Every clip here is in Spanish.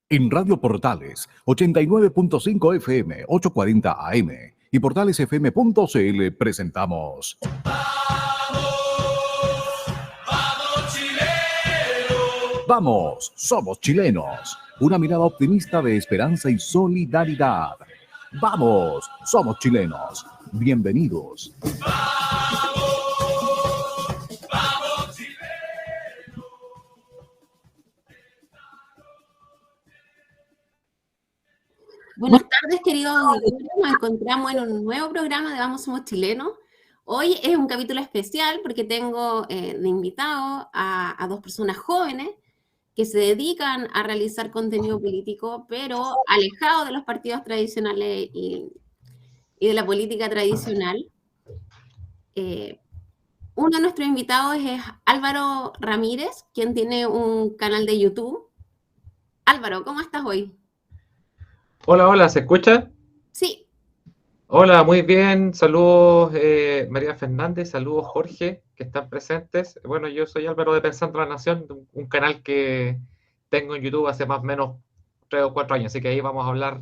En Radio Portales, 89.5 FM, 840 AM y portalesfm.cl presentamos Vamos, somos chilenos. Una mirada optimista de esperanza y solidaridad. Vamos, somos chilenos. Bienvenidos. Buenas tardes, queridos auditores. Nos encontramos en un nuevo programa de Vamos Somos Chilenos. Hoy es un capítulo especial porque tengo de invitado a dos personas jóvenes que se dedican a realizar contenido político, pero alejado de los partidos tradicionales y de la política tradicional. Uno de nuestros invitados es Álvaro Ramírez, quien tiene un canal de YouTube. Álvaro, ¿cómo estás hoy? Hola, ¿se escucha? Sí. Hola, muy bien. Saludos María Fernández, saludos Jorge, que están presentes. Bueno, yo soy Álvaro de Pensando la Nación, un canal que tengo en YouTube hace más o menos 3 o 4 años, así que ahí vamos a hablar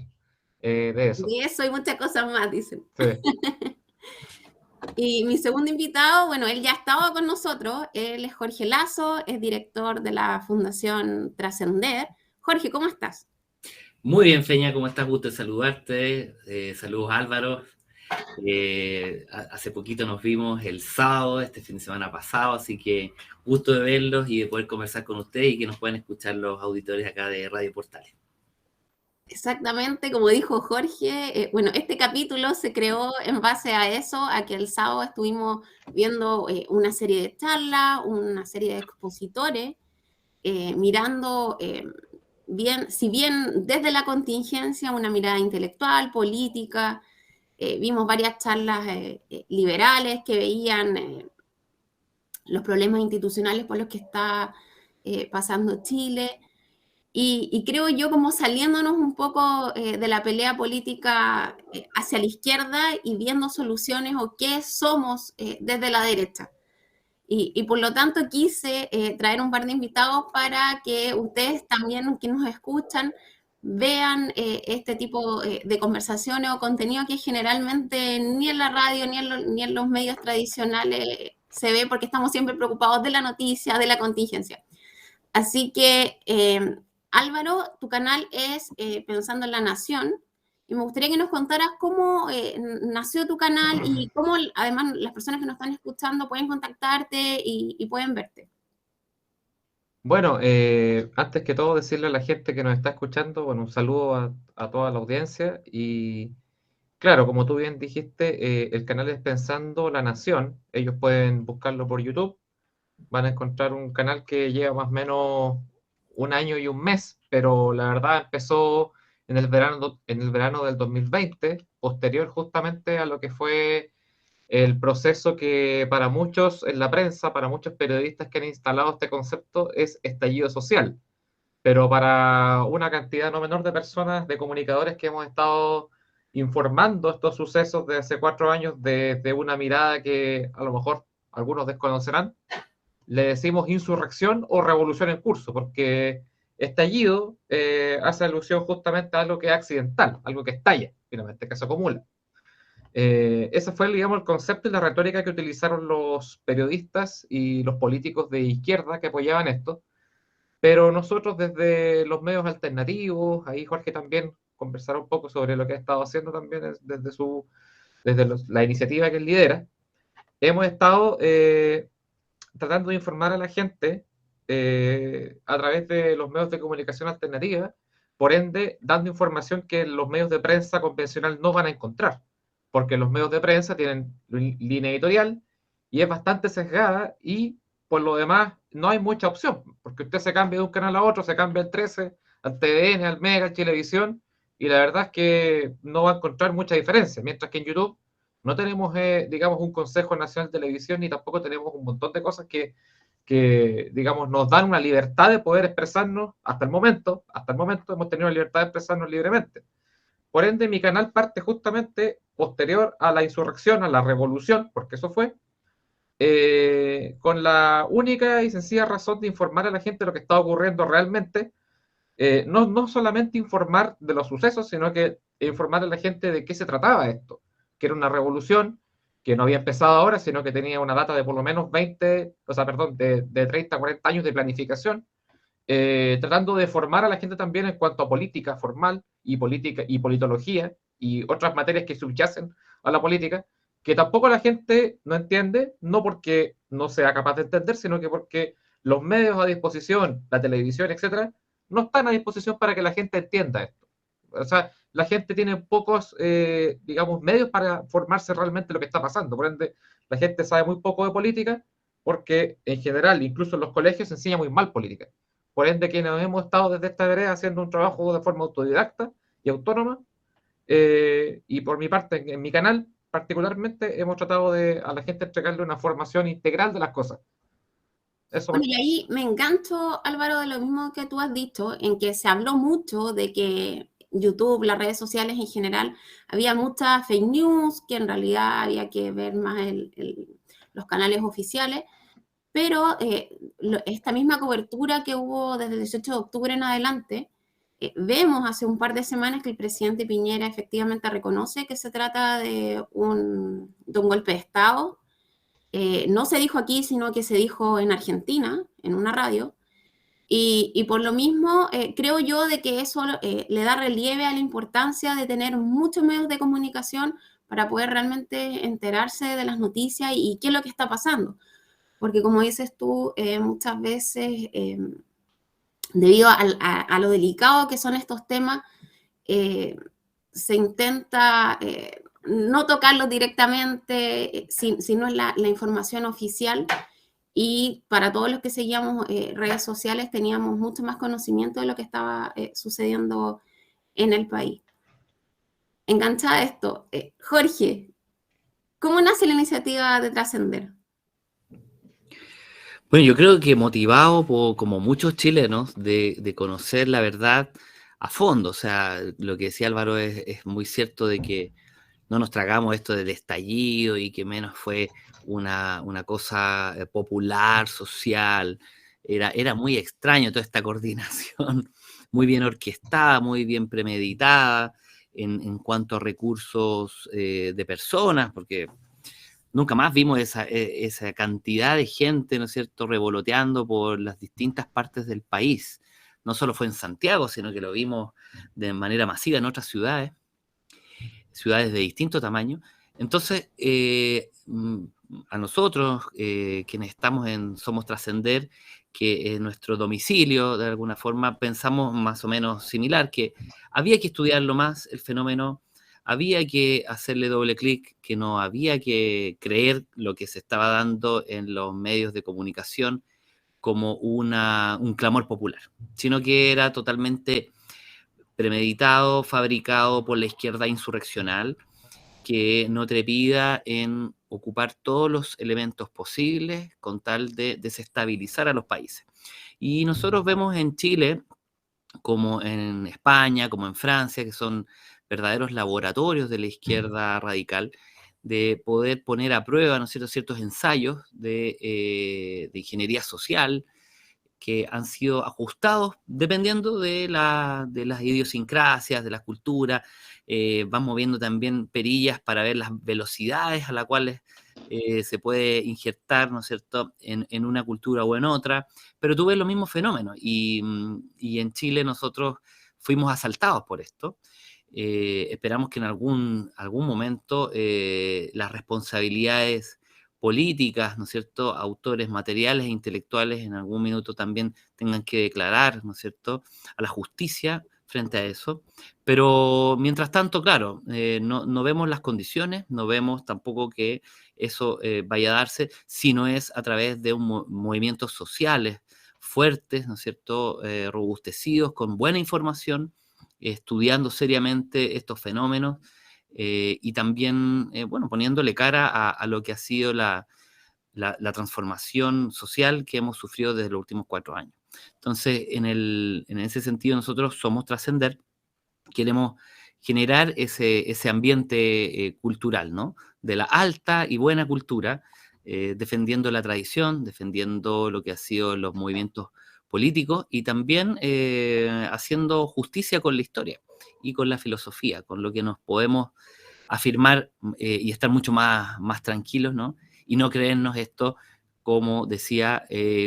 de eso. De eso y muchas cosas más, dicen. Sí. Y mi segundo invitado, bueno, él ya estaba con nosotros, él es Jorge Lazo, es director de la Fundación Trascender. Jorge, ¿cómo estás? Muy bien, Feña, ¿cómo estás? Gusto de saludarte. Saludos, Álvaro. Hace poquito nos vimos el sábado, este fin de semana pasado, así que gusto de verlos y de poder conversar con ustedes y que nos puedan escuchar los auditores acá de Radio Portales. Exactamente, como dijo Jorge, bueno, este capítulo se creó en base a eso, a que el sábado estuvimos viendo una serie de charlas, una serie de expositores, mirando si bien desde la contingencia, una mirada intelectual, política, vimos varias charlas liberales que veían los problemas institucionales por los que está pasando Chile. Y creo yo como saliéndonos un poco de la pelea política hacia la izquierda y viendo soluciones o qué somos desde la derecha. Y por lo tanto quise traer un par de invitados para que ustedes también, que nos escuchan, vean este tipo de conversaciones o contenido que generalmente ni en la radio ni en los medios tradicionales se ve porque estamos siempre preocupados de la noticia, de la contingencia. Así que, Álvaro, tu canal es Pensando en la Nación, y me gustaría que nos contaras cómo nació tu canal y cómo además las personas que nos están escuchando pueden contactarte y pueden verte. Bueno, antes que todo decirle a la gente que nos está escuchando, bueno, un saludo a toda la audiencia y claro, como tú bien dijiste, el canal es Pensando la Nación. Ellos pueden buscarlo por YouTube. Van a encontrar un canal que lleva más o menos 1 año y 1 mes, pero la verdad empezó en el verano del 2020, posterior justamente a lo que fue el proceso que para muchos en la prensa, para muchos periodistas que han instalado este concepto, es estallido social. Pero para una cantidad no menor de personas, de comunicadores que hemos estado informando estos sucesos de hace 4 años de una mirada que a lo mejor algunos desconocerán, le decimos insurrección o revolución en curso, porque estallido hace alusión justamente a algo que es accidental, algo que estalla, finalmente, que se acumula. Ese fue, digamos, el concepto y la retórica que utilizaron los periodistas y los políticos de izquierda que apoyaban esto, pero nosotros desde los medios alternativos, ahí Jorge también conversará un poco sobre lo que ha estado haciendo también desde la iniciativa que él lidera, hemos estado tratando de informar a la gente a través de los medios de comunicación alternativa, por ende, dando información que los medios de prensa convencional no van a encontrar, porque los medios de prensa tienen línea editorial y es bastante sesgada y por lo demás no hay mucha opción, porque usted se cambia de un canal a otro, se cambia al 13, al TVN, al Mega, al Chilevisión, y la verdad es que no va a encontrar mucha diferencia, mientras que en YouTube no tenemos, digamos, un Consejo Nacional de Televisión ni tampoco tenemos un montón de cosas que, digamos, nos dan una libertad de poder expresarnos hasta el momento hemos tenido la libertad de expresarnos libremente. Por ende, mi canal parte justamente posterior a la insurrección, a la revolución, porque eso fue, con la única y sencilla razón de informar a la gente lo que está ocurriendo realmente, no solamente informar de los sucesos, sino que informar a la gente de qué se trataba esto, que era una revolución que no había empezado ahora, sino que tenía una data de por lo menos 30, 40 años de planificación, tratando de formar a la gente también en cuanto a política formal y política y politología y otras materias que subyacen a la política, que tampoco la gente no entiende, no porque no sea capaz de entender, sino que porque los medios a disposición, la televisión, etcétera, no están a disposición para que la gente entienda esto. O sea, la gente tiene pocos, digamos, medios para formarse realmente lo que está pasando. Por ende, la gente sabe muy poco de política porque, en general, incluso en los colegios se enseña muy mal política. Por ende, quienes hemos estado desde esta vereda haciendo un trabajo de forma autodidacta y autónoma, y por mi parte, en mi canal, particularmente, hemos tratado de a la gente entregarle una formación integral de las cosas. Eso. Bueno, y ahí me engancho, Álvaro, de lo mismo que tú has dicho, en que se habló mucho de que YouTube, las redes sociales en general, había muchas fake news, que en realidad había que ver más los canales oficiales, pero esta misma cobertura que hubo desde el 18 de octubre en adelante, vemos hace un par de semanas que el presidente Piñera efectivamente reconoce que se trata de un golpe de Estado. No se dijo aquí, sino que se dijo en Argentina, en una radio, y por lo mismo creo yo de que eso le da relieve a la importancia de tener muchos medios de comunicación para poder realmente enterarse de las noticias y qué es lo que está pasando. Porque como dices tú, muchas veces, debido a lo delicado que son estos temas, se intenta no tocarlos directamente, si no es la información oficial. Y para todos los que seguíamos redes sociales teníamos mucho más conocimiento de lo que estaba sucediendo en el país. Enganchada a esto, Jorge, ¿cómo nace la iniciativa de Trascender? Bueno, yo creo que motivado por, como muchos chilenos, de conocer la verdad a fondo. O sea, lo que decía Álvaro es muy cierto de que no nos tragamos esto del estallido y que menos fue una cosa popular, social. Era muy extraño toda esta coordinación, muy bien orquestada, muy bien premeditada en cuanto a recursos de personas, porque nunca más vimos esa cantidad de gente, ¿no es cierto?, revoloteando por las distintas partes del país. No solo fue en Santiago, sino que lo vimos de manera masiva en otras ciudades de distinto tamaño. Entonces, a nosotros, quienes estamos en Somos Trascender, que en nuestro domicilio, de alguna forma, pensamos más o menos similar, que había que estudiarlo más, el fenómeno, había que hacerle doble clic, que no había que creer lo que se estaba dando en los medios de comunicación como un clamor popular, sino que era totalmente premeditado, fabricado por la izquierda insurreccional, que no trepida en ocupar todos los elementos posibles con tal de desestabilizar a los países. Y nosotros vemos en Chile, como en España, como en Francia, que son verdaderos laboratorios de la izquierda radical, de poder poner a prueba, ¿no es cierto?, ciertos ensayos de ingeniería social que han sido ajustados dependiendo de las idiosincrasias, de la cultura. Van moviendo también perillas para ver las velocidades a las cuales se puede injertar, ¿no es cierto?, en una cultura o en otra, pero tú ves los mismos fenómenos y en Chile nosotros fuimos asaltados por esto. Esperamos que en algún momento las responsabilidades políticas, ¿no es cierto?, autores materiales e intelectuales en algún minuto también tengan que declarar, ¿no es cierto?, a la justicia frente a eso. Pero mientras tanto, claro, no vemos las condiciones, no vemos tampoco que eso vaya a darse, si no es a través de movimientos sociales fuertes, ¿no es cierto?, robustecidos, con buena información, estudiando seriamente estos fenómenos, y también, bueno, poniéndole cara a lo que ha sido la transformación social que hemos sufrido desde los últimos 4 años. Entonces, en ese sentido, nosotros Somos Trascender, queremos generar ese ambiente cultural, ¿no?, de la alta y buena cultura, defendiendo la tradición, defendiendo lo que ha sido los movimientos políticos y también haciendo justicia con la historia y con la filosofía, con lo que nos podemos afirmar y estar mucho más tranquilos, ¿no? Y no creernos esto, como decía,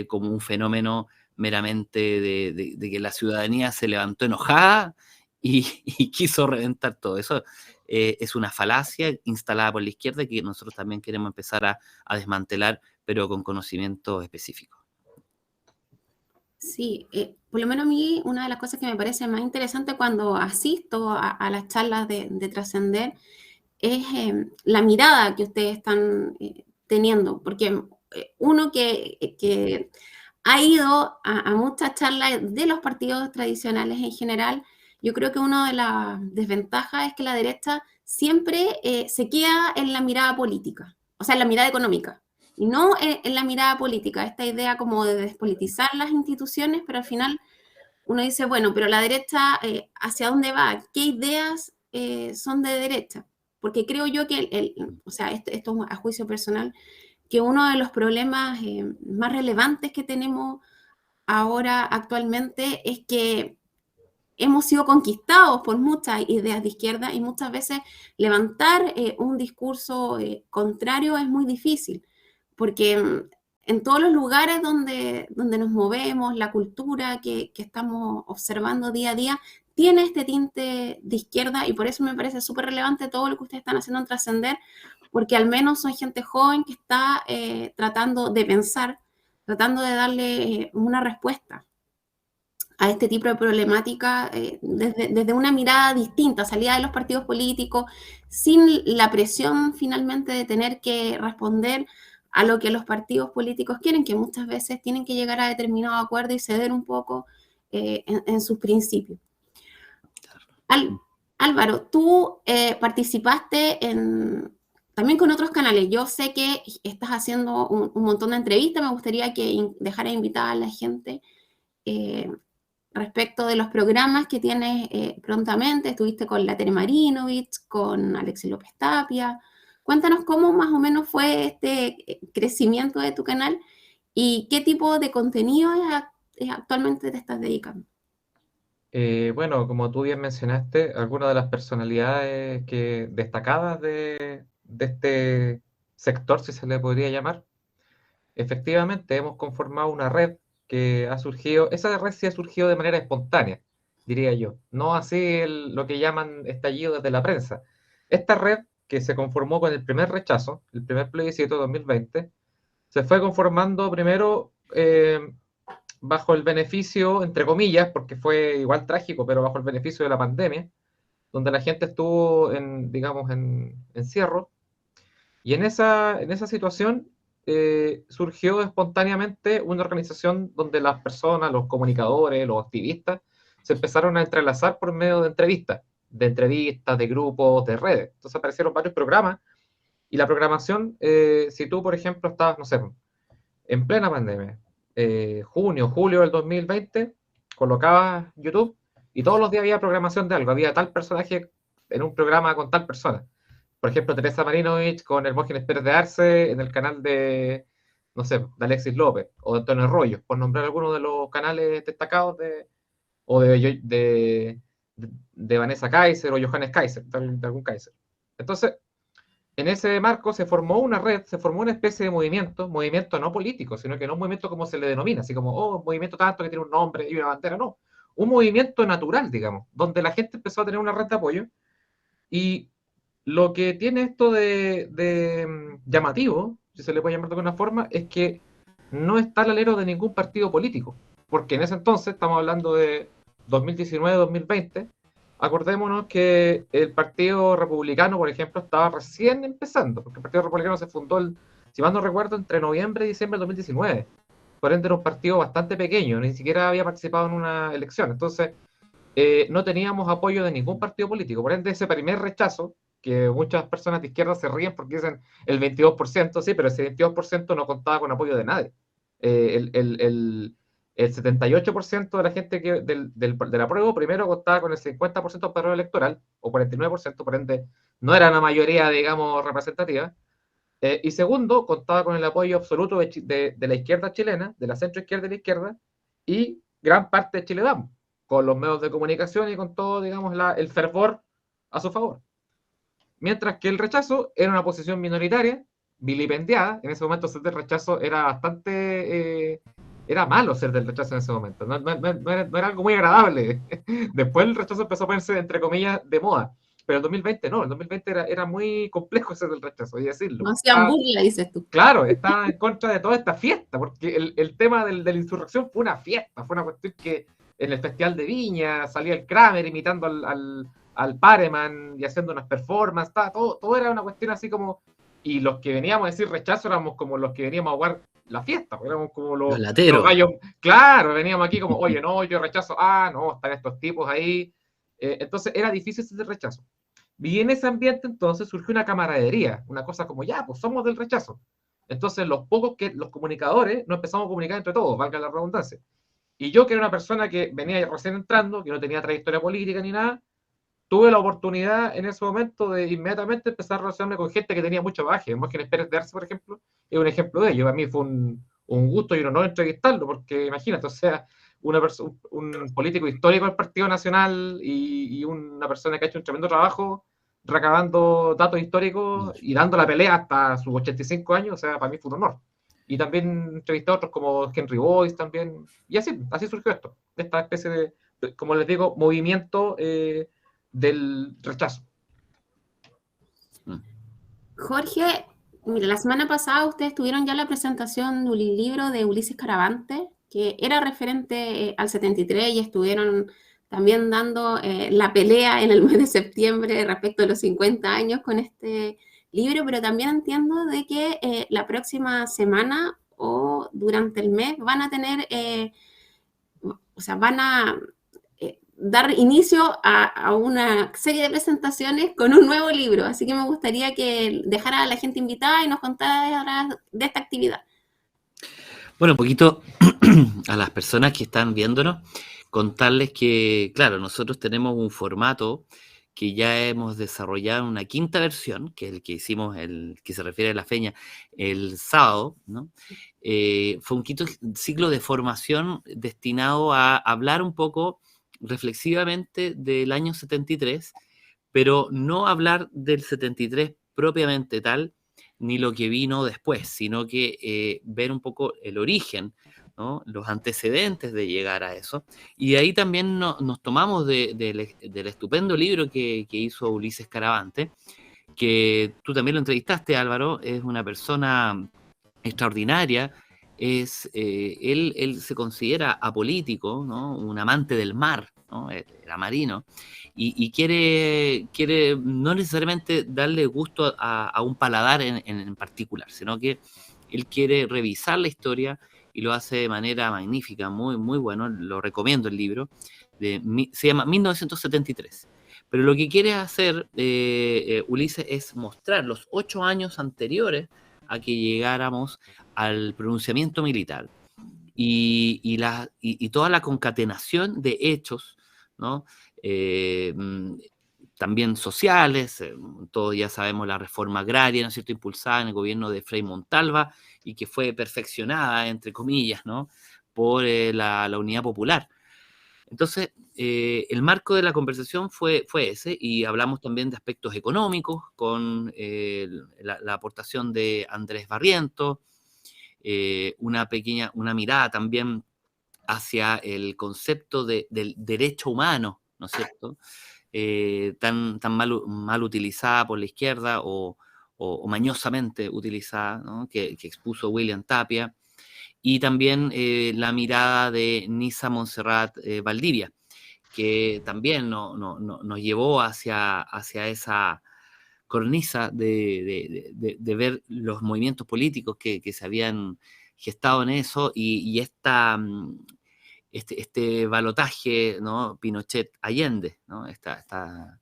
como un fenómeno meramente de que la ciudadanía se levantó enojada y quiso reventar todo. Eso es una falacia instalada por la izquierda que nosotros también queremos empezar a desmantelar, pero con conocimiento específico. Sí, por lo menos a mí una de las cosas que me parece más interesante cuando asisto a las charlas de Trascender es la mirada que ustedes están teniendo, porque uno que ha ido a muchas charlas de los partidos tradicionales en general, yo creo que una de las desventajas es que la derecha siempre se queda en la mirada política, o sea, en la mirada económica, y no en la mirada política, esta idea como de despolitizar las instituciones, pero al final uno dice, bueno, pero la derecha, ¿hacia dónde va? ¿Qué ideas son de derecha? Porque creo yo que, o sea, esto es a juicio personal, que uno de los problemas más relevantes que tenemos ahora actualmente es que hemos sido conquistados por muchas ideas de izquierda y muchas veces levantar un discurso contrario es muy difícil, porque en todos los lugares donde nos movemos, la cultura que estamos observando día a día tiene este tinte de izquierda y por eso me parece súper relevante todo lo que ustedes están haciendo en Trascender, porque al menos son gente joven que está tratando de pensar, tratando de darle una respuesta a este tipo de problemática desde una mirada distinta, salida de los partidos políticos, sin la presión finalmente de tener que responder a lo que los partidos políticos quieren, que muchas veces tienen que llegar a determinado acuerdo y ceder un poco en sus principios. Álvaro, tú participaste también con otros canales. Yo sé que estás haciendo un montón de entrevistas, me gustaría que dejaras invitada a la gente respecto de los programas que tienes prontamente. Estuviste con la Tere Marinovich, con Alexis López Tapia. Cuéntanos cómo más o menos fue este crecimiento de tu canal y qué tipo de contenido actualmente te estás dedicando. Bueno, como tú bien mencionaste, algunas de las personalidades destacadas de este sector, si se le podría llamar, efectivamente hemos conformado una red que ha surgido, esa red sí ha surgido de manera espontánea, diría yo, no así lo que llaman estallido desde la prensa. Esta red, que se conformó con el primer rechazo, el primer plebiscito de 2020, se fue conformando primero bajo el beneficio, entre comillas, porque fue igual trágico, pero bajo el beneficio de la pandemia, donde la gente estuvo digamos, en encierro, y en esa situación surgió espontáneamente una organización donde las personas, los comunicadores, los activistas, se empezaron a entrelazar por medio de entrevistas, de grupos, de redes. Entonces aparecieron varios programas, y la programación, si tú, por ejemplo, estabas, no sé, en plena pandemia, junio, julio del 2020, colocabas YouTube y todos los días había programación de algo, había tal personaje en un programa con tal persona. Por ejemplo, Teresa Marinovich con Hermógenes Pérez de Arce en el canal de, no sé, de Alexis López o de Antonio Arroyo, por nombrar algunos de los canales destacados o de Vanessa Kaiser o Johannes Kaiser, de algún Kaiser. Entonces, en ese marco se formó una red, se formó una especie de movimiento no político, sino que no un movimiento como se le denomina, así como, oh, un movimiento tanto que tiene un nombre y una bandera, no. Un movimiento natural, digamos, donde la gente empezó a tener una red de apoyo. Y lo que tiene esto de llamativo, si se le puede llamar de alguna forma, es que no está al alero de ningún partido político, porque en ese entonces, estamos hablando de 2019-2020, acordémonos que el Partido Republicano, por ejemplo, estaba recién empezando, porque el Partido Republicano se fundó, si mal no recuerdo, entre noviembre y diciembre de 2019. Por ende era un partido bastante pequeño, ni siquiera había participado en una elección. Entonces, no teníamos apoyo de ningún partido político. Por ende, ese primer rechazo, que muchas personas de izquierda se ríen porque dicen el 22%, sí, pero ese 22% no contaba con apoyo de nadie. El 78% de la gente del apruebo primero contaba con el 50% del padrón electoral, o 49%, por ende no era una mayoría, digamos, representativa. Y segundo, contaba con el apoyo absoluto de la izquierda chilena, de la centroizquierda y la izquierda, y gran parte de Chile Vamos, con los medios de comunicación y con todo, digamos, el fervor a su favor. Mientras que el rechazo era una posición minoritaria, vilipendiada. En ese momento ser del rechazo era bastante... era malo ser del rechazo en ese momento, no era algo muy agradable. Después el rechazo empezó a ponerse, entre comillas, de moda. Pero el 2020 no, el 2020 era muy complejo ser del rechazo, y decirlo. No hacían burla, dices tú. Claro, estaba en contra de toda esta fiesta, porque el tema de la insurrección fue una fiesta, fue una cuestión que en el Festival de Viña salía el Kramer imitando al Pareman y haciendo unas performances, todo era una cuestión así como, y los que veníamos a decir rechazo éramos como los que veníamos a jugar la fiesta, éramos como los lateros. gallos, claro, veníamos aquí como, oye, no, yo rechazo, no, están estos tipos ahí, entonces era difícil ese rechazo. Y en ese ambiente entonces surgió una camaradería, una cosa como, ya, pues somos del rechazo. Entonces los comunicadores nos empezamos a comunicar entre todos, valga la redundancia. Y yo, que era una persona que venía recién entrando, que no tenía trayectoria política ni nada, tuve la oportunidad en ese momento de inmediatamente empezar a relacionarme con gente que tenía mucho bagaje. Hermógenes Pérez de Arce, por ejemplo, es un ejemplo de ello. A mí fue un gusto y un honor entrevistarlo, porque imagínate, o sea, un político histórico del Partido Nacional y una persona que ha hecho un tremendo trabajo recabando datos históricos y dando la pelea hasta sus 85 años, o sea, para mí fue un honor. Y también entrevisté a otros como Henry Boyce también, y así surgió esto, esta especie de, como les digo, movimiento del rechazo. Jorge, mira, la semana pasada ustedes tuvieron ya la presentación del libro de Ulises Caravante, que era referente al 73, y estuvieron también dando la pelea en el mes de septiembre respecto a los 50 años con este libro, pero también entiendo de que la próxima semana o durante el mes van a tener, van a dar inicio a una serie de presentaciones con un nuevo libro, así que me gustaría que dejara a la gente invitada y nos contara de esta actividad. Bueno, un poquito a las personas que están viéndonos, contarles que, claro, nosotros tenemos un formato que ya hemos desarrollado en una quinta versión, que es el que hicimos, el que se refiere a la feña, el sábado, ¿no? Fue un quinto ciclo de formación destinado a hablar un poco reflexivamente del año 73, pero no hablar del 73 propiamente tal, ni lo que vino después, sino que ver un poco el origen, ¿no? Los antecedentes de llegar a eso. Y de ahí también nos tomamos del estupendo libro que hizo Ulises Caravante, que tú también lo entrevistaste, Álvaro. Es una persona extraordinaria. Él se considera apolítico, ¿no? Un amante del mar, ¿no? Era marino, y quiere no necesariamente darle gusto a un paladar en particular, sino que él quiere revisar la historia y lo hace de manera magnífica, muy, muy bueno. Lo recomiendo el libro, se llama 1973. Pero lo que quiere hacer Ulises es mostrar los 8 años anteriores a que llegáramos al pronunciamiento militar y toda la concatenación de hechos, ¿no? También sociales, todos ya sabemos la reforma agraria, ¿no es cierto?, impulsada en el gobierno de Frei Montalva y que fue perfeccionada, entre comillas, ¿no?, por la Unidad Popular. Entonces, el marco de la conversación fue ese, y hablamos también de aspectos económicos con la aportación de Andrés Barrientos, una mirada también hacia el concepto del derecho humano, ¿no es cierto?, tan mal utilizada por la izquierda o mañosamente utilizada, ¿no?, que expuso William Tapia. Y también la mirada de Nisa Montserrat Valdivia, que también nos llevó hacia esa cornisa de ver los movimientos políticos que se habían gestado en eso, y este balotaje, ¿no?, Pinochet-Allende, ¿no?, esta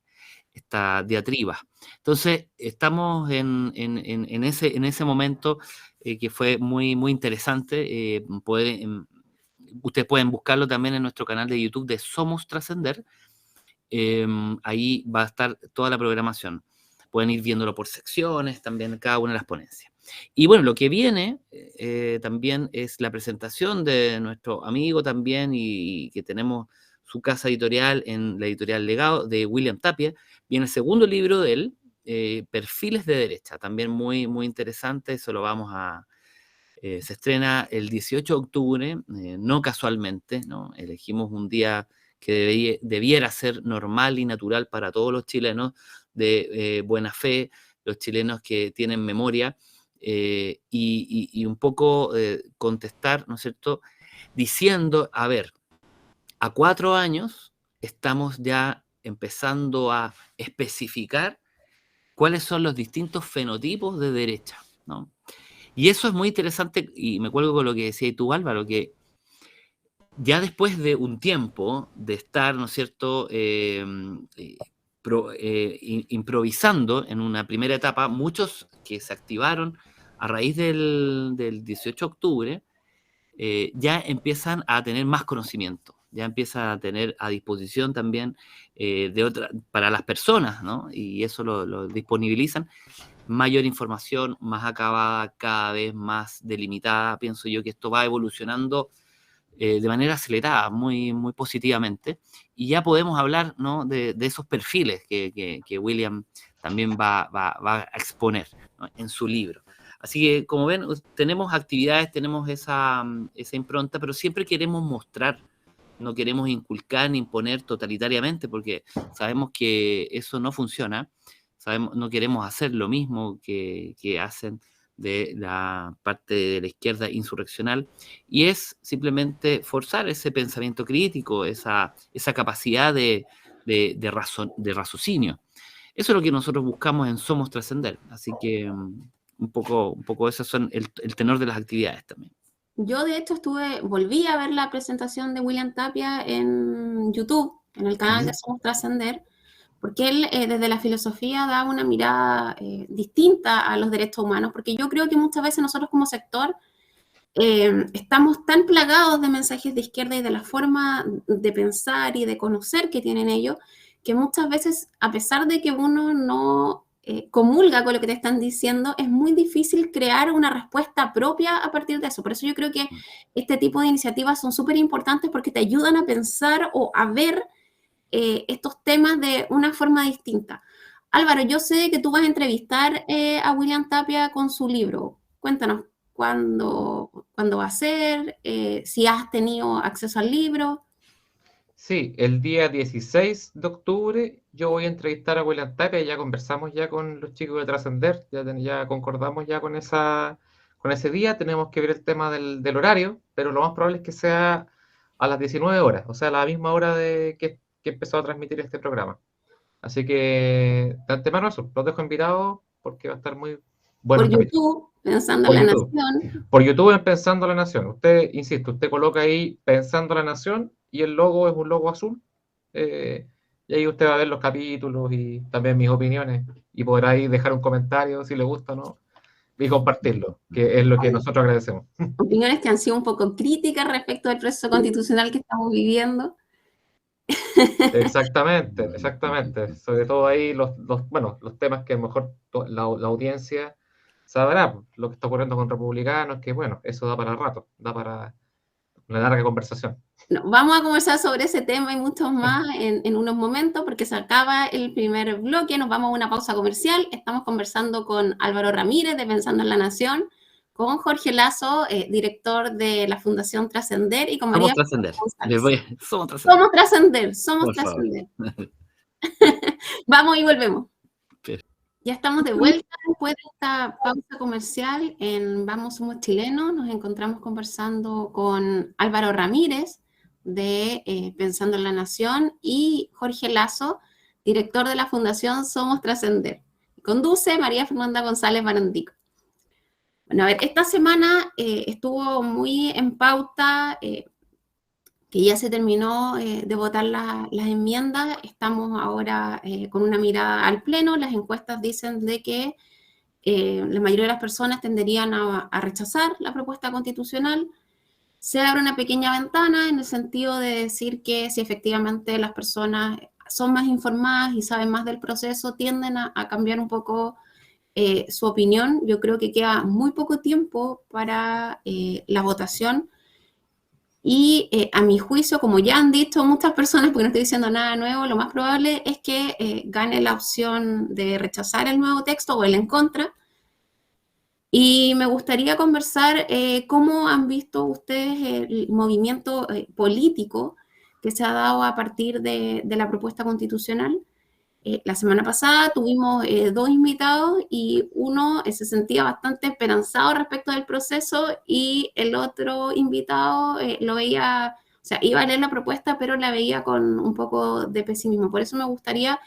diatriba. Entonces, estamos en ese momento que fue muy, muy interesante. Ustedes pueden buscarlo también en nuestro canal de YouTube de Somos Trascender. Ahí va a estar toda la programación. Pueden ir viéndolo por secciones, también cada una de las ponencias. Y bueno, lo que viene también es la presentación de nuestro amigo también y que tenemos su casa editorial en la editorial Legado de William Tapia. Viene el segundo libro de él, Perfiles de Derecha, también muy, muy interesante. Eso lo vamos a... se estrena el 18 de octubre, no casualmente, ¿no? Elegimos un día que debiera ser normal y natural para todos los chilenos de buena fe, los chilenos que tienen memoria, y un poco contestar, ¿no es cierto?, diciendo, a ver, a 4 años estamos ya empezando a especificar cuáles son los distintos fenotipos de derecha, ¿no? Y eso es muy interesante, y me cuelgo con lo que decías tú, Álvaro, que ya después de un tiempo de estar, ¿no es cierto?, improvisando en una primera etapa, muchos que se activaron a raíz del 18 de octubre, ya empiezan a tener más conocimiento, ya empiezan a tener a disposición también para las personas, ¿no? Y eso lo disponibilizan, mayor información, más acabada, cada vez más delimitada. Pienso yo que esto va evolucionando de manera acelerada, muy, muy positivamente, y ya podemos hablar, ¿no?, de esos perfiles que William también va a exponer, ¿no?, en su libro. Así que, como ven, tenemos actividades, tenemos esa impronta, pero siempre queremos mostrar, no queremos inculcar ni imponer totalitariamente, porque sabemos que eso no funciona, no queremos hacer lo mismo que hacen de la parte de la izquierda insurreccional, y es simplemente forzar ese pensamiento crítico, esa capacidad de raciocinio. Eso es lo que nosotros buscamos en Somos Trascender, así que un poco esos son el tenor de las actividades también. Yo, de hecho, volví a ver la presentación de William Tapia en YouTube, en el canal de Somos Trascender, porque él desde la filosofía da una mirada distinta a los derechos humanos, porque yo creo que muchas veces nosotros como sector estamos tan plagados de mensajes de izquierda y de la forma de pensar y de conocer que tienen ellos, que muchas veces, a pesar de que uno no comulga con lo que te están diciendo, es muy difícil crear una respuesta propia a partir de eso. Por eso yo creo que este tipo de iniciativas son súper importantes porque te ayudan a pensar o a ver estos temas de una forma distinta. Álvaro, yo sé que tú vas a entrevistar a William Tapia con su libro. Cuéntanos cuándo va a ser, si has tenido acceso al libro. Sí, el día 16 de octubre yo voy a entrevistar a William Tapia, ya conversamos ya con los chicos de Trascender, ya concordamos ya con ese día, tenemos que ver el tema del horario, pero lo más probable es que sea a las 19 horas, o sea, a la misma hora que empezó a transmitir este programa. Así que, de antemano eso, los dejo invitados porque va a estar muy bueno. Por YouTube, Pensando en la Nación. Por YouTube en Pensando la Nación. Usted, insisto, usted coloca ahí Pensando la Nación y el logo es un logo azul. Y ahí usted va a ver los capítulos y también mis opiniones y podrá ahí dejar un comentario si le gusta o no y compartirlo, que es lo que nosotros agradecemos. Opiniones que han sido un poco críticas respecto al proceso constitucional que estamos viviendo. Exactamente. Sobre todo ahí los temas que a lo mejor la audiencia sabrá, lo que está ocurriendo con republicanos, que bueno, eso da para rato, da para una larga conversación. No, vamos a conversar sobre ese tema y muchos más en unos momentos, porque se acaba el primer bloque, nos vamos a una pausa comercial. Estamos conversando con Álvaro Ramírez de Pensando en la Nación, con Jorge Lazo, director de la Fundación Trascender, y con María Trascender. Somos Trascender. Vamos y volvemos. Ya estamos de vuelta después de esta pausa comercial en Vamos Somos Chilenos. Nos encontramos conversando con Álvaro Ramírez de Pensando en la Nación y Jorge Lazo, director de la Fundación Somos Trascender. Conduce María Fernanda González Barandico. Bueno, a ver, esta semana estuvo muy en pauta, que ya se terminó de votar las enmiendas. Estamos ahora con una mirada al pleno. Las encuestas dicen de que la mayoría de las personas tenderían a rechazar la propuesta constitucional. Se abre una pequeña ventana en el sentido de decir que si efectivamente las personas son más informadas y saben más del proceso, tienden a cambiar un poco su opinión. Yo creo que queda muy poco tiempo para la votación. Y a mi juicio, como ya han dicho muchas personas, porque no estoy diciendo nada nuevo, lo más probable es que gane la opción de rechazar el nuevo texto o el en contra. Y me gustaría conversar cómo han visto ustedes el movimiento político que se ha dado a partir de la propuesta constitucional. La semana pasada tuvimos 2 invitados y uno se sentía bastante esperanzado respecto del proceso y el otro invitado lo veía, o sea, iba a leer la propuesta, pero la veía con un poco de pesimismo. Por eso me gustaría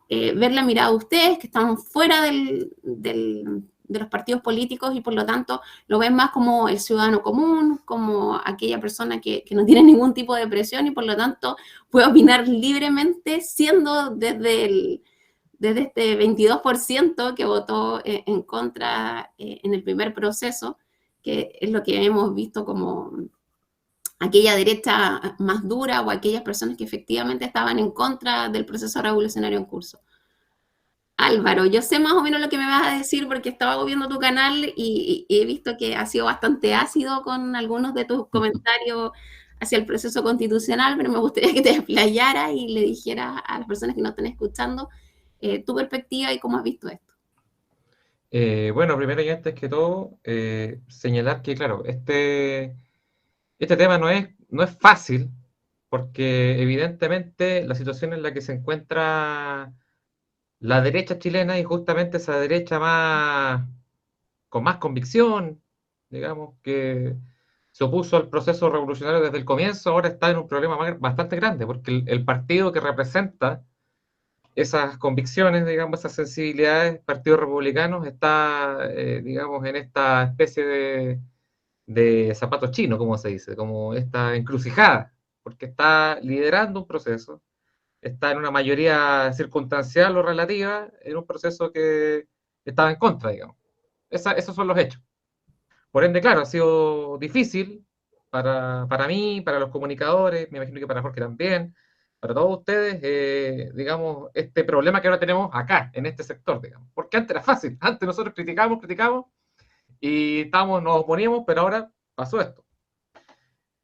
ver la mirada de ustedes, que están fuera de los partidos políticos y por lo tanto lo ven más como el ciudadano común, como aquella persona que no tiene ningún tipo de presión y por lo tanto puede opinar libremente siendo desde este 22% que votó en contra en el primer proceso, que es lo que hemos visto como aquella derecha más dura o aquellas personas que efectivamente estaban en contra del proceso revolucionario en curso. Álvaro, yo sé más o menos lo que me vas a decir porque estaba viendo tu canal y he visto que has sido bastante ácido con algunos de tus comentarios hacia el proceso constitucional, pero me gustaría que te explayaras y le dijeras a las personas que nos están escuchando tu perspectiva y cómo has visto esto. Bueno, primero y antes que todo, señalar que, claro, este tema no es fácil, porque evidentemente la situación en la que se encuentra la derecha chilena y justamente esa derecha con más convicción, digamos, que se opuso al proceso revolucionario desde el comienzo, ahora está en un problema bastante grande, porque el partido que representa esas convicciones, digamos, esas sensibilidades, Partido Republicano, está, digamos, en esta especie de zapato chino, como se dice, como esta encrucijada, porque está liderando un proceso, está en una mayoría circunstancial o relativa, en un proceso que estaba en contra, digamos. Esos son los hechos. Por ende, claro, ha sido difícil para mí, para los comunicadores, me imagino que para Jorge también, para todos ustedes, digamos, este problema que ahora tenemos acá, en este sector, digamos. Porque antes era fácil, antes nosotros criticábamos y nos oponíamos, pero ahora pasó esto.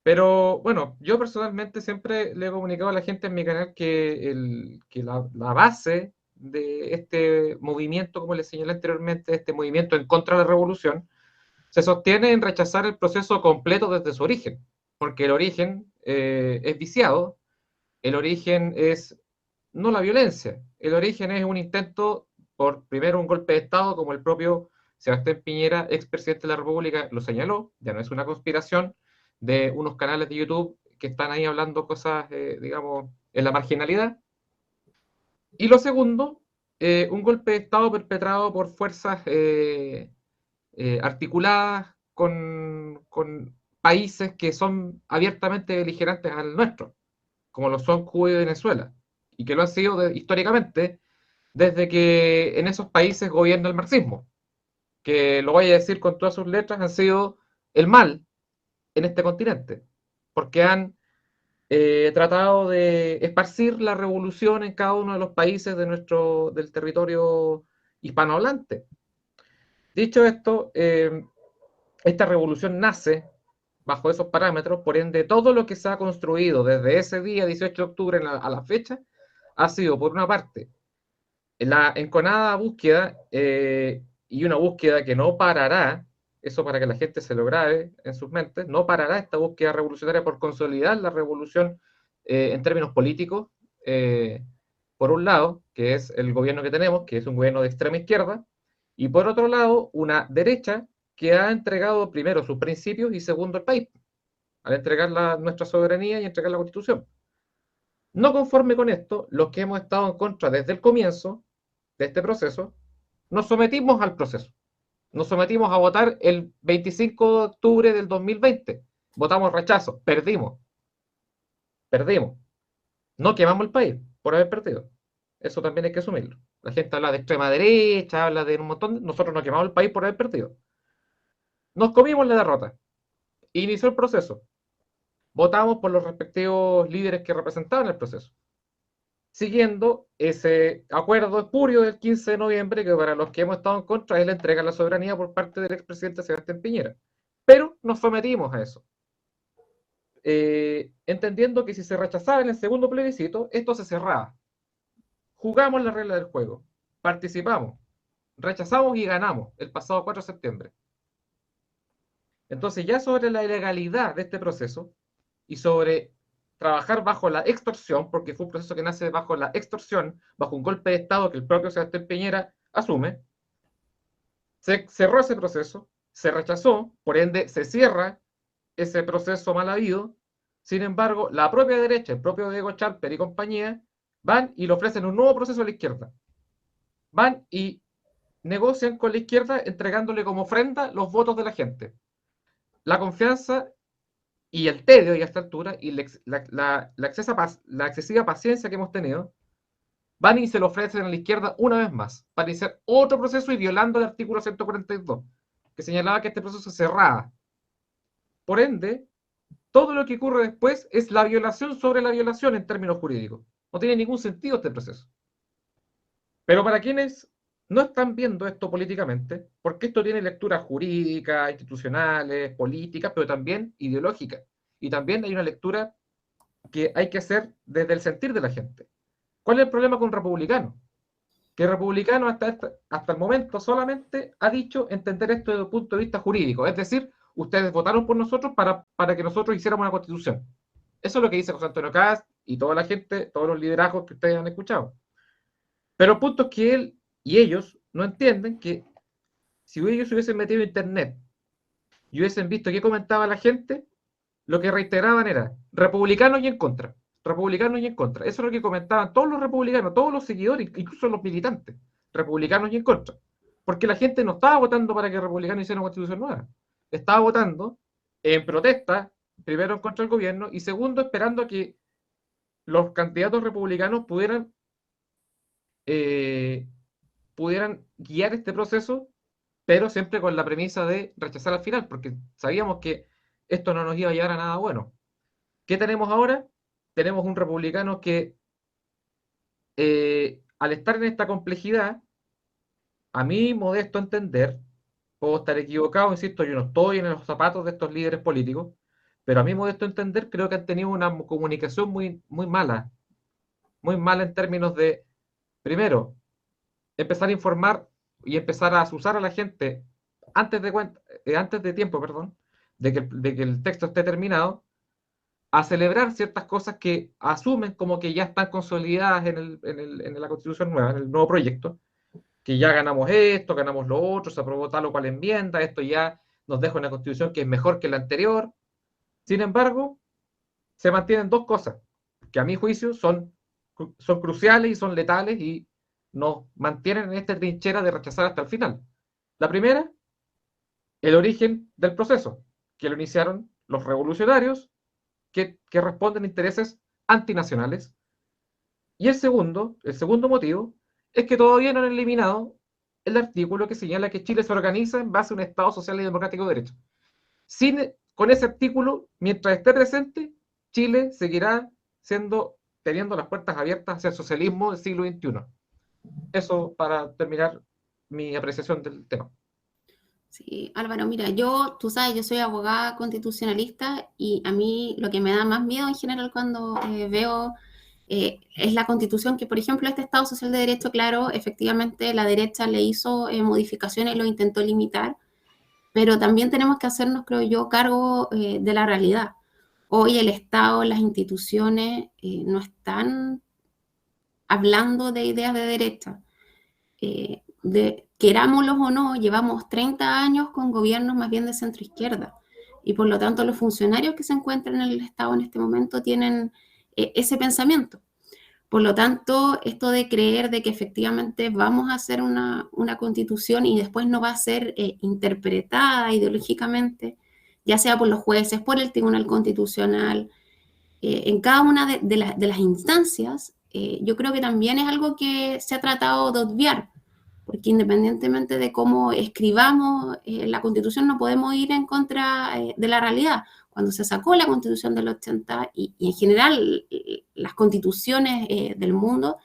Pero bueno, yo personalmente siempre le he comunicado a la gente en mi canal que la base de este movimiento, como les señalé anteriormente, este movimiento en contra de la revolución, se sostiene en rechazar el proceso completo desde su origen, porque el origen es viciado, el origen es no la violencia, el origen es un intento por primero un golpe de Estado, como el propio Sebastián Piñera, expresidente de la República, lo señaló, ya no es una conspiración de unos canales de YouTube que están ahí hablando cosas, digamos, en la marginalidad. Y lo segundo, un golpe de Estado perpetrado por fuerzas articuladas con países que son abiertamente beligerantes al nuestro, como lo son Cuba y Venezuela, y que lo han sido históricamente desde que en esos países gobierna el marxismo, que lo voy a decir con todas sus letras, han sido el mal en este continente, porque han tratado de esparcir la revolución en cada uno de los países del territorio hispanohablante. Dicho esto, esta revolución nace bajo esos parámetros, por ende todo lo que se ha construido desde ese día 18 de octubre a la fecha ha sido, por una parte, la enconada búsqueda y una búsqueda que no parará, eso para que la gente se lo grabe en sus mentes, no parará esta búsqueda revolucionaria por consolidar la revolución en términos políticos, por un lado, que es el gobierno que tenemos, que es un gobierno de extrema izquierda, y por otro lado, una derecha que ha entregado primero sus principios y segundo el país, al entregar nuestra soberanía y entregar la Constitución. No conforme con esto, los que hemos estado en contra desde el comienzo de este proceso, nos sometimos al proceso. Nos sometimos a votar el 25 de octubre del 2020. Votamos rechazo, perdimos. Perdimos. No quemamos el país por haber perdido. Eso también hay que asumirlo. La gente habla de extrema derecha, habla de un montón. Nosotros no quemamos el país por haber perdido. Nos comimos la derrota. Inició el proceso. Votamos por los respectivos líderes que representaban el proceso. siguiendo ese acuerdo espurio del 15 de noviembre, que para los que hemos estado en contra es la entrega de la soberanía por parte del expresidente Sebastián Piñera. Pero nos sometimos a eso, entendiendo que si se rechazaba en el segundo plebiscito, esto se cerraba. Jugamos la regla del juego, participamos, rechazamos y ganamos el pasado 4 de septiembre. Entonces, ya sobre la ilegalidad de este proceso y sobre trabajar bajo la extorsión, porque fue un proceso que nace bajo la extorsión, bajo un golpe de Estado que el propio Sebastián Piñera asume, se cerró ese proceso, se rechazó, por ende se cierra ese proceso mal habido. Sin embargo, la propia derecha, el propio Diego Chalper y compañía, van y le ofrecen un nuevo proceso a la izquierda. Van y negocian con la izquierda entregándole como ofrenda los votos de la gente. La confianza y el tedio y a esta altura y la excesiva paciencia que hemos tenido, van y se lo ofrecen a la izquierda una vez más, para iniciar otro proceso y violando el artículo 142, que señalaba que este proceso se cerraba. Por ende, todo lo que ocurre después es la violación sobre la violación en términos jurídicos. No tiene ningún sentido este proceso. Pero para quienes no están viendo esto políticamente, porque esto tiene lecturas jurídicas, institucionales, políticas, pero también ideológicas. Y también hay una lectura que hay que hacer desde el sentir de la gente. ¿Cuál es el problema con Republicano? Que Republicano hasta el momento solamente ha dicho entender esto desde un punto de vista jurídico. Es decir, ustedes votaron por nosotros para que nosotros hiciéramos una constitución. Eso es lo que dice José Antonio Kast y toda la gente, todos los liderazgos que ustedes han escuchado. Pero el punto es que él y ellos no entienden que si ellos hubiesen metido internet y hubiesen visto qué comentaba la gente, lo que reiteraban era republicanos y en contra, republicanos y en contra. Eso es lo que comentaban todos los republicanos, todos los seguidores, incluso los militantes, republicanos y en contra. Porque la gente no estaba votando para que el republicano hiciera una constitución nueva. Estaba votando en protesta, primero en contra del gobierno y segundo esperando a que los candidatos republicanos pudieran guiar este proceso, pero siempre con la premisa de rechazar al final, porque sabíamos que esto no nos iba a llevar a nada bueno. ¿Qué tenemos ahora? Tenemos un republicano que, al estar en esta complejidad, a mí, modesto entender, puedo estar equivocado, insisto, yo no estoy en los zapatos de estos líderes políticos, pero a mí, modesto entender, creo que han tenido una comunicación muy, muy mala en términos de, primero, empezar a informar y empezar a asusar a la gente antes de tiempo, de que el texto esté terminado, a celebrar ciertas cosas que asumen como que ya están consolidadas en la Constitución nueva, en el nuevo proyecto, que ya ganamos esto, ganamos lo otro, se aprobó tal o cual enmienda, esto ya nos deja una Constitución que es mejor que la anterior. Sin embargo, se mantienen dos cosas que a mi juicio son cruciales y son letales y nos mantienen en esta trinchera de rechazar hasta el final. La primera, el origen del proceso, que lo iniciaron los revolucionarios que responden a intereses antinacionales. Y el segundo motivo, es que todavía no han eliminado el artículo que señala que Chile se organiza en base a un Estado social y democrático de derecho. Con ese artículo, mientras esté presente, Chile seguirá teniendo las puertas abiertas hacia el socialismo del siglo XXI. Eso para terminar mi apreciación del tema. Sí, Álvaro, mira, tú sabes, yo soy abogada constitucionalista y a mí lo que me da más miedo en general cuando veo es la Constitución, que por ejemplo este Estado Social de Derecho, claro, efectivamente la derecha le hizo modificaciones y lo intentó limitar, pero también tenemos que hacernos, creo yo, cargo de la realidad. Hoy el Estado, las instituciones no están hablando de ideas de derecha. Querámoslos o no, llevamos 30 años con gobiernos más bien de centro-izquierda y por lo tanto los funcionarios que se encuentran en el Estado en este momento tienen ese pensamiento. Por lo tanto, esto de creer de que efectivamente vamos a hacer una constitución y después no va a ser interpretada ideológicamente, ya sea por los jueces, por el Tribunal Constitucional, en cada una de las instancias, yo creo que también es algo que se ha tratado de obviar, porque independientemente de cómo escribamos la Constitución, no podemos ir en contra de la realidad. cuando se sacó la Constitución del 80 y en general las constituciones del mundo,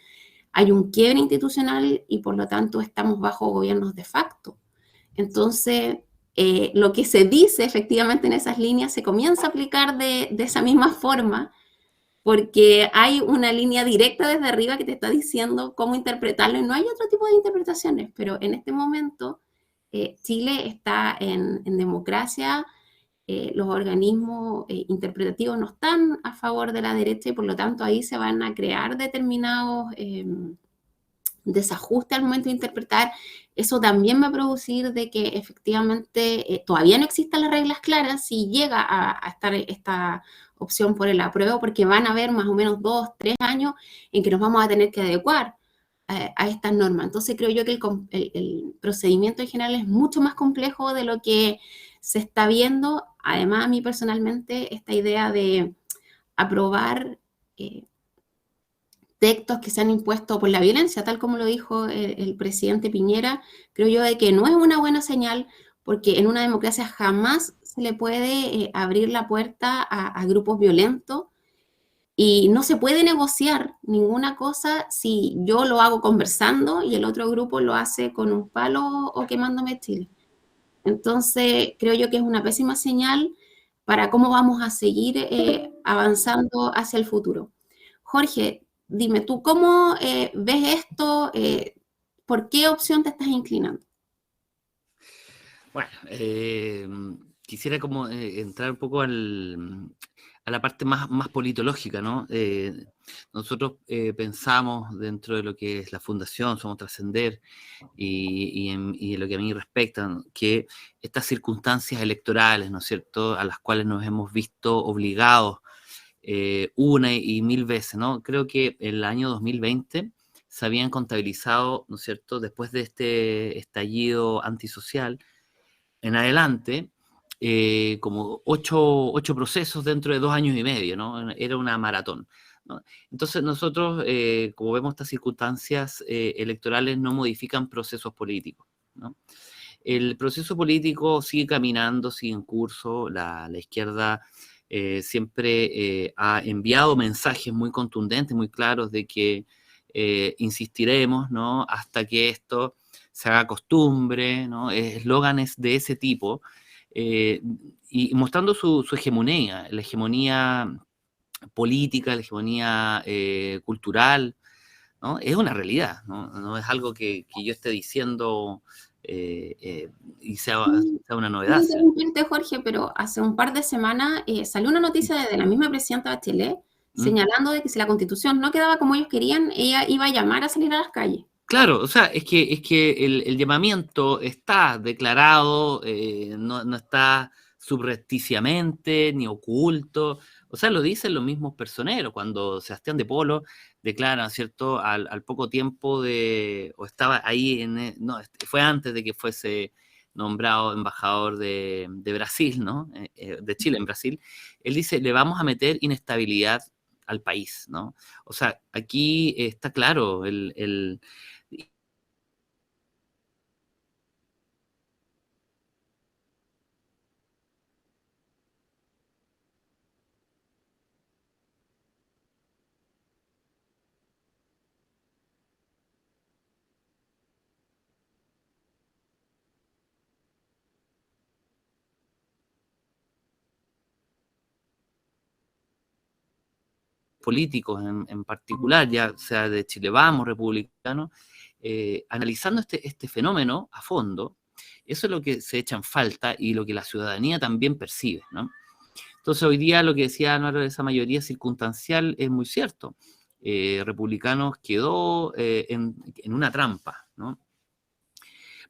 hay un quiebre institucional y por lo tanto estamos bajo gobiernos de facto. Entonces, lo que se dice efectivamente en esas líneas se comienza a aplicar de esa misma forma, porque hay una línea directa desde arriba que te está diciendo cómo interpretarlo y no hay otro tipo de interpretaciones, pero en este momento Chile está en democracia, los organismos interpretativos no están a favor de la derecha y por lo tanto ahí se van a crear determinados desajustes al momento de interpretar. Eso también va a producir de que efectivamente todavía no existan las reglas claras si llega a estar esta opción por el apruebo, porque van a haber más o menos 2, 3 años en que nos vamos a tener que adecuar a estas normas. Entonces creo yo que el procedimiento en general es mucho más complejo de lo que se está viendo. Además, a mí personalmente esta idea de aprobar textos que se han impuesto por la violencia, tal como lo dijo el presidente Piñera, creo yo de que no es una buena señal, porque en una democracia jamás se le puede abrir la puerta a grupos violentos y no se puede negociar ninguna cosa si yo lo hago conversando y el otro grupo lo hace con un palo o quemándome Chile. Entonces, creo yo que es una pésima señal para cómo vamos a seguir avanzando hacia el futuro. Jorge, dime, ¿tú cómo ves esto? ¿Por qué opción te estás inclinando? Bueno, quisiera como entrar un poco a la parte más politológica, ¿no? Nosotros pensamos dentro de lo que es la Fundación Somos Trascender y en lo que a mí respecta, que estas circunstancias electorales, ¿no es cierto?, a las cuales nos hemos visto obligados una y mil veces, ¿no? Creo que en el año 2020 se habían contabilizado, ¿no es cierto?, después de este estallido antisocial, en adelante, como ocho procesos dentro de 2 años y medio, ¿no? Era una maratón, ¿no? Entonces nosotros, como vemos, estas circunstancias electorales no modifican procesos políticos, ¿no? El proceso político sigue caminando, sigue en curso, la izquierda siempre ha enviado mensajes muy contundentes, muy claros de que insistiremos, ¿no?, hasta que esto se haga costumbre, ¿no? Eslóganes de ese tipo, y mostrando su hegemonía, la hegemonía política, la hegemonía cultural, ¿no? Es una realidad, ¿no? No es algo que yo esté diciendo y sea una novedad. Interrumpirte, Jorge, pero hace un par de semanas salió una noticia de la misma presidenta Bachelet señalando de que si la Constitución no quedaba como ellos querían, ella iba a llamar a salir a las calles. Claro, o sea, es que el llamamiento está declarado, no está subrepticiamente ni oculto, o sea, lo dicen los mismos personeros, cuando Sebastián de Polo declara, ¿cierto?, al poco tiempo o estaba ahí, no, fue antes de que fuese nombrado embajador de Brasil, ¿no?, de Chile en Brasil, él dice, le vamos a meter inestabilidad al país, ¿no? O sea, aquí está claro el políticos en particular, ya sea de Chile Vamos, republicanos, analizando este fenómeno a fondo, eso es lo que se echa en falta y lo que la ciudadanía también percibe, ¿no? Entonces hoy día lo que decía Álvaro de esa mayoría circunstancial es muy cierto. Republicanos quedó en una trampa, ¿no?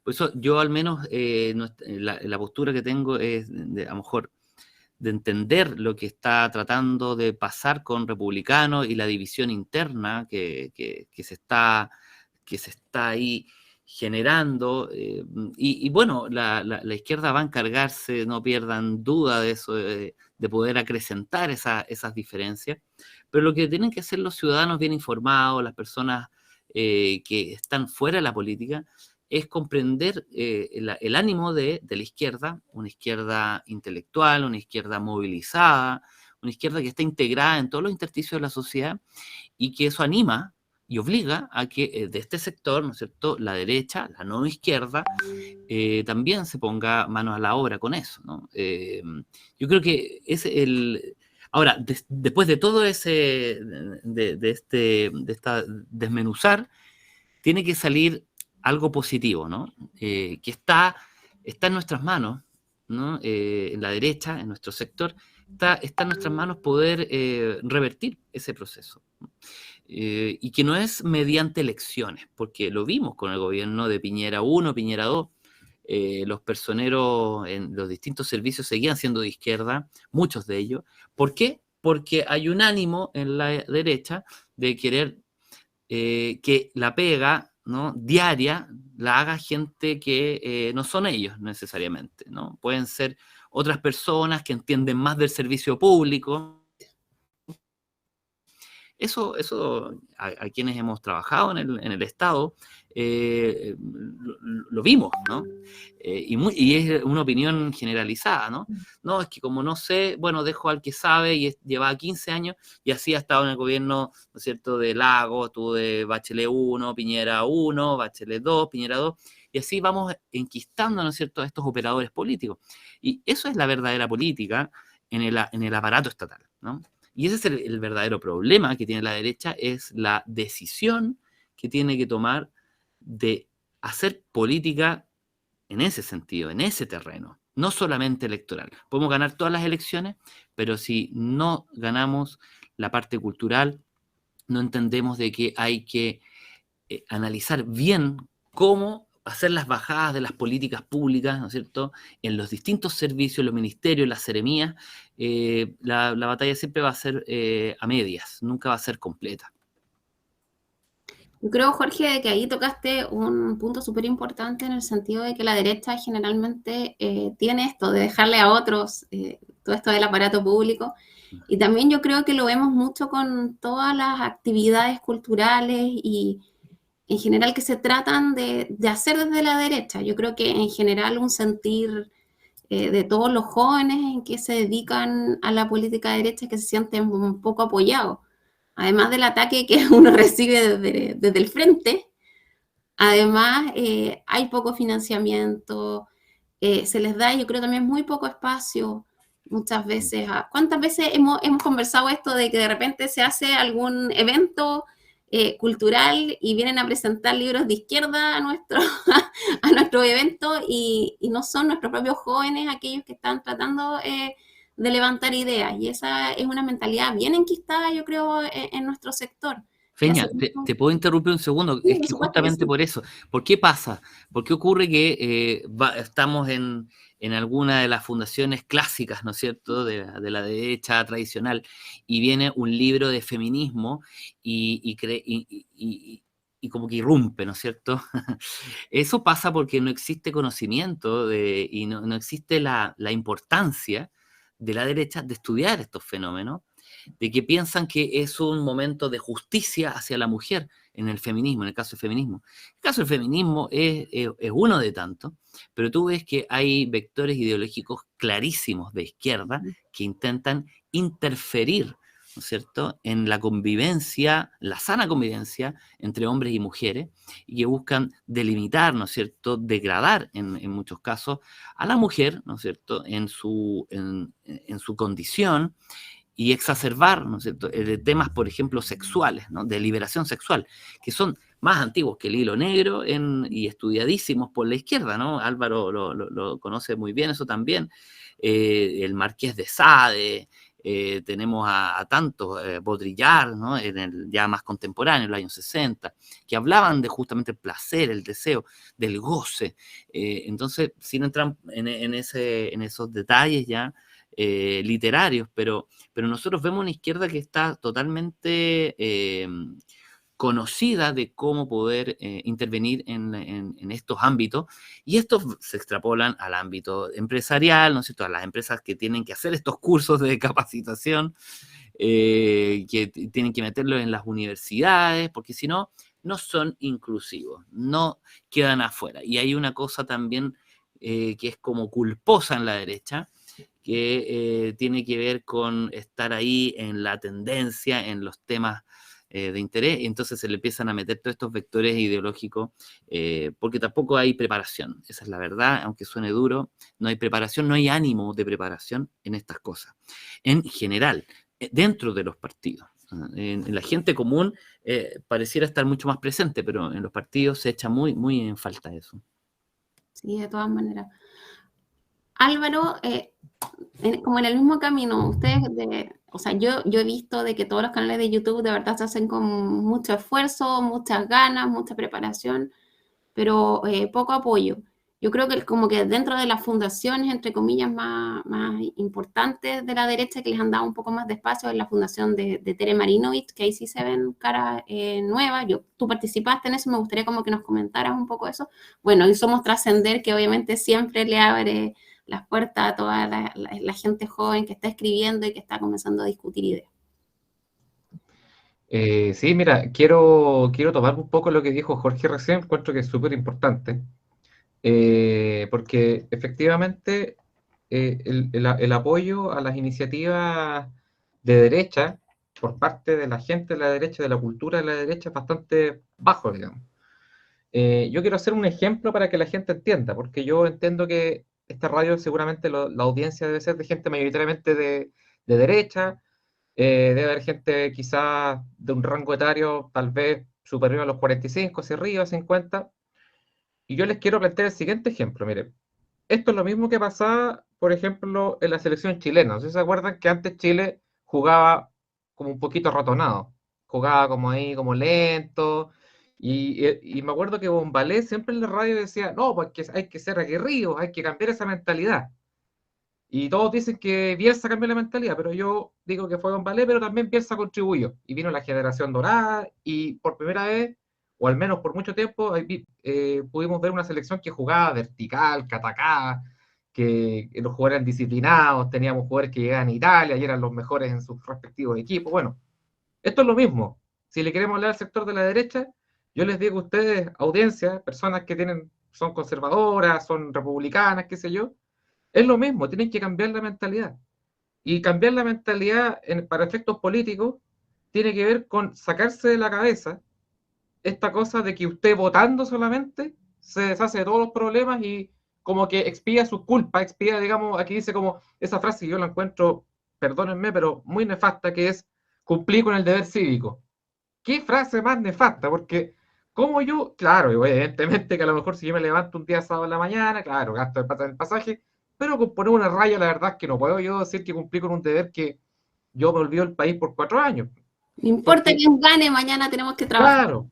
Por eso yo al menos la postura que tengo es a lo mejor de entender lo que está tratando de pasar con republicanos y la división interna que se está ahí generando. Y bueno, la izquierda va a encargarse, no pierdan duda de eso, de poder acrecentar esas diferencias. Pero lo que tienen que hacer los ciudadanos bien informados, las personas que están fuera de la política, es comprender el ánimo de la izquierda, una izquierda intelectual, una izquierda movilizada, una izquierda que está integrada en todos los intersticios de la sociedad y que eso anima y obliga a que de este sector, ¿no es cierto?, la derecha, la no izquierda, también se ponga manos a la obra con eso, ¿no? Yo creo que es el... Ahora, después de todo ese, de esta desmenuzar, tiene que salir algo positivo, ¿no? Que está en nuestras manos, ¿no? En la derecha, en nuestro sector, está en nuestras manos poder revertir ese proceso. Y que no es mediante elecciones, porque lo vimos con el gobierno de Piñera 1, Piñera 2, los personeros en los distintos servicios seguían siendo de izquierda, muchos de ellos. ¿Por qué? Porque hay un ánimo en la derecha de querer que la pega, ¿no?, diaria la haga gente que no son ellos necesariamente, ¿no? Pueden ser otras personas que entienden más del servicio público. Eso a quienes hemos trabajado en el Estado, lo vimos, ¿no? Y es una opinión generalizada, ¿no? No, es que como no sé, bueno, dejo al que sabe y llevaba 15 años y así ha estado en el gobierno, ¿no es cierto?, de Lagos, tuvo de Bachelet 1, Piñera 1, Bachelet 2, Piñera 2, y así vamos enquistando, ¿no es cierto?, a estos operadores políticos. Y eso es la verdadera política en el aparato estatal, ¿no? Y ese es el verdadero problema que tiene la derecha, es la decisión que tiene que tomar de hacer política en ese sentido, en ese terreno, no solamente electoral. Podemos ganar todas las elecciones, pero si no ganamos la parte cultural, no entendemos de que hay que analizar bien cómo hacer las bajadas de las políticas públicas, ¿no es cierto?, en los distintos servicios, los ministerios, las seremías. La batalla siempre va a ser a medias, nunca va a ser completa. Yo creo, Jorge, que ahí tocaste un punto súper importante en el sentido de que la derecha generalmente tiene esto de dejarle a otros todo esto del aparato público. Y también yo creo que lo vemos mucho con todas las actividades culturales y en general que se tratan de hacer desde la derecha. Yo creo que en general un sentir de todos los jóvenes en que se dedican a la política de derecha que se sienten un poco apoyados. Además del ataque que uno recibe desde el frente, además hay poco financiamiento, se les da, yo creo, también muy poco espacio muchas veces. ¿Cuántas veces hemos conversado esto de que de repente se hace algún evento cultural y vienen a presentar libros de izquierda a nuestro evento y no son nuestros propios jóvenes aquellos que están tratando de levantar ideas? Y esa es una mentalidad bien enquistada, yo creo, en nuestro sector. Feña, te puedo interrumpir un segundo, Sí, es que justamente por eso. ¿Por qué pasa? ¿Por qué ocurre que estamos en alguna de las fundaciones clásicas, ¿no es cierto?, de la derecha tradicional, y viene un libro de feminismo y como que irrumpe, ¿no es cierto? Eso pasa porque no existe conocimiento y no existe la importancia de la derecha de estudiar estos fenómenos, de que piensan que es un momento de justicia hacia la mujer en el feminismo, en el caso del feminismo. El caso del feminismo es uno de tantos, pero tú ves que hay vectores ideológicos clarísimos de izquierda que intentan interferir, ¿no es cierto?, en la convivencia, la sana convivencia entre hombres y mujeres, y que buscan delimitar, ¿no es cierto?, degradar en muchos casos a la mujer, ¿no es cierto?, en su condición, y exacerbar, ¿no es cierto?, temas, por ejemplo, sexuales, ¿no?, de liberación sexual, que son más antiguos que el hilo negro y estudiadísimos por la izquierda, ¿no? Álvaro lo conoce muy bien eso también. El Marqués de Sade, tenemos a tantos, Baudrillard, ¿no?, en el ya más contemporáneo, en los años 60, que hablaban de justamente el placer, el deseo, del goce. Entonces, sin entrar en esos detalles ya literarios, pero nosotros vemos una izquierda que está totalmente conocida de cómo poder intervenir en estos ámbitos, y estos se extrapolan al ámbito empresarial, ¿no es cierto?, a las empresas que tienen que hacer estos cursos de capacitación, que tienen que meterlo en las universidades, porque si no, no son inclusivos, no quedan afuera. Y hay una cosa también que es como culposa en la derecha, que tiene que ver con estar ahí en la tendencia, en los temas de interés, y entonces se le empiezan a meter todos estos vectores ideológicos, porque tampoco hay preparación, esa es la verdad, aunque suene duro, no hay preparación, no hay ánimo de preparación en estas cosas, en general, dentro de los partidos. En la gente común pareciera estar mucho más presente, pero en los partidos se echa muy, muy en falta eso. Sí, de todas maneras. Álvaro, como en el mismo camino, ustedes, o sea, yo he visto de que todos los canales de YouTube de verdad se hacen con mucho esfuerzo, muchas ganas, mucha preparación, pero poco apoyo. Yo creo que como que dentro de las fundaciones, entre comillas, más importantes de la derecha, que les han dado un poco más de espacio, es la fundación de Tere Marinovich, que ahí sí se ven caras nuevas. Tú participaste en eso, me gustaría como que nos comentaras un poco eso. Bueno, y Somos Trascender, que obviamente siempre le abre las puertas a toda la gente joven que está escribiendo y que está comenzando a discutir ideas. Sí, mira, quiero tomar un poco lo que dijo Jorge recién, encuentro que es súper importante, porque efectivamente el apoyo a las iniciativas de derecha por parte de la gente de la derecha, de la cultura de la derecha, es bastante bajo, digamos. Yo quiero hacer un ejemplo para que la gente entienda, porque yo entiendo que esta radio seguramente la audiencia debe ser de gente mayoritariamente de derecha, debe haber gente quizás de un rango etario tal vez superior a los 45, hacia arriba, 50, y yo les quiero plantear el siguiente ejemplo, miren, esto es lo mismo que pasaba, por ejemplo, en la selección chilena. No sé si se acuerdan que antes Chile jugaba como un poquito ratonado, jugaba como ahí, como lento. Y me acuerdo que Bombalé siempre en la radio decía, no, pues que hay que ser aguerridos, hay que cambiar esa mentalidad. Y todos dicen que Bielsa cambió la mentalidad, pero yo digo que fue Bombalé, pero también Bielsa contribuyó. Y vino la generación dorada y por primera vez, o al menos por mucho tiempo, pudimos ver una selección que jugaba vertical, que atacaba, que los jugadores eran disciplinados, teníamos jugadores que llegaban a Italia y eran los mejores en sus respectivos equipos. Bueno, esto es lo mismo. Si le queremos hablar al sector de la derecha, yo les digo a ustedes, audiencia, personas que son conservadoras, son republicanas, qué sé yo, es lo mismo, tienen que cambiar la mentalidad. Y cambiar la mentalidad para efectos políticos tiene que ver con sacarse de la cabeza esta cosa de que usted votando solamente se deshace de todos los problemas y como que expía sus culpas, expía, digamos, aquí dice como esa frase que yo la encuentro, perdónenme, pero muy nefasta, que es cumplir con el deber cívico. ¿Qué frase más nefasta? Porque como yo, claro, evidentemente que a lo mejor si yo me levanto un día sábado en la mañana, claro, gasto el pasaje, pero con poner una raya, la verdad es que no puedo yo decir que cumplí con un deber que yo me olvido del país por 4 años. No importa quién gane, mañana tenemos que trabajar. Claro.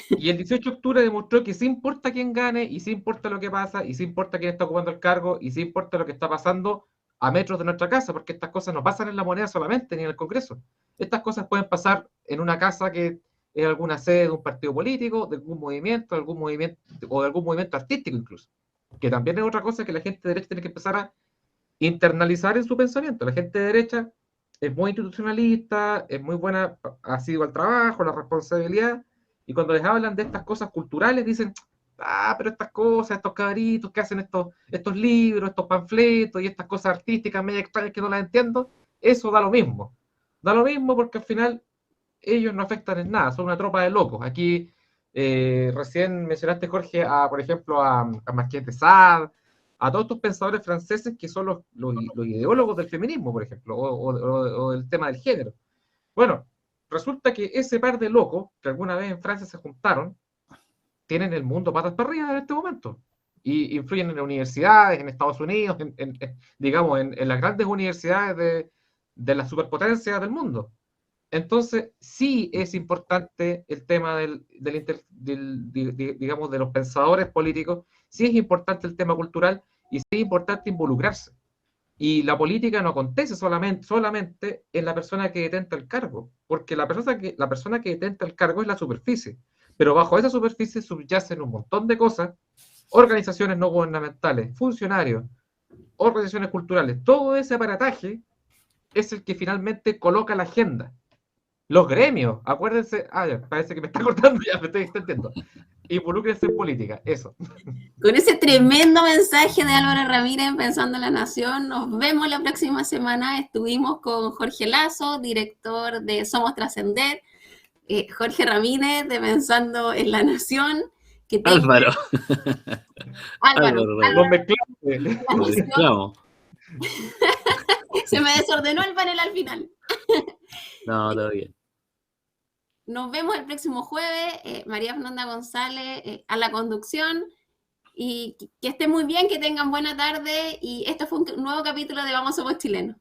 Y el 18 de octubre demostró que sí importa quién gane, y sí importa lo que pasa, y sí importa quién está ocupando el cargo, y sí importa lo que está pasando a metros de nuestra casa, porque estas cosas no pasan en la moneda solamente, ni en el Congreso. Estas cosas pueden pasar en una casa que es alguna sede de un partido político, de algún movimiento o de algún movimiento artístico incluso. Que también es otra cosa que la gente de derecha tiene que empezar a internalizar en su pensamiento. La gente de derecha es muy institucionalista, es muy buena, ha sido al trabajo, la responsabilidad, y cuando les hablan de estas cosas culturales dicen, pero estas cosas, estos cabritos que hacen estos libros, estos panfletos y estas cosas artísticas medio extrañas que no las entiendo, eso da lo mismo. Da lo mismo porque al final ellos no afectan en nada, son una tropa de locos. Aquí recién mencionaste, Jorge, por ejemplo, a Marqués de Sade, a todos estos pensadores franceses que son los ideólogos del feminismo, por ejemplo, o del tema del género. Bueno, resulta que ese par de locos que alguna vez en Francia se juntaron, tienen el mundo patas para arriba en este momento. Y influyen en las universidades, en Estados Unidos, digamos, en las grandes universidades de las superpotencias del mundo. Entonces, sí es importante el tema digamos, de los pensadores políticos, sí es importante el tema cultural y sí es importante involucrarse. Y la política no acontece solamente en la persona que detenta el cargo, porque la persona que detenta el cargo es la superficie, pero bajo esa superficie subyacen un montón de cosas, organizaciones no gubernamentales, funcionarios, organizaciones culturales, todo ese aparataje es el que finalmente coloca la agenda. Los gremios, acuérdense, ya, parece que me está cortando, ya me estoy extendiendo. Involúcrense en política, eso. Con ese tremendo mensaje de Álvaro Ramírez Pensando en la Nación, nos vemos la próxima semana. Estuvimos con Jorge Lazo, director de Somos Trascender, Jorge Ramírez de Pensando en la Nación. Álvaro. Álvaro. Nos mezclamos. Lo mezclamos. Se me desordenó el panel al final. No, todo bien. Nos vemos el próximo jueves. María Fernanda González a la conducción. Y que estén muy bien, que tengan buena tarde. Y esto fue un nuevo capítulo de Vamos Somos Chilenos.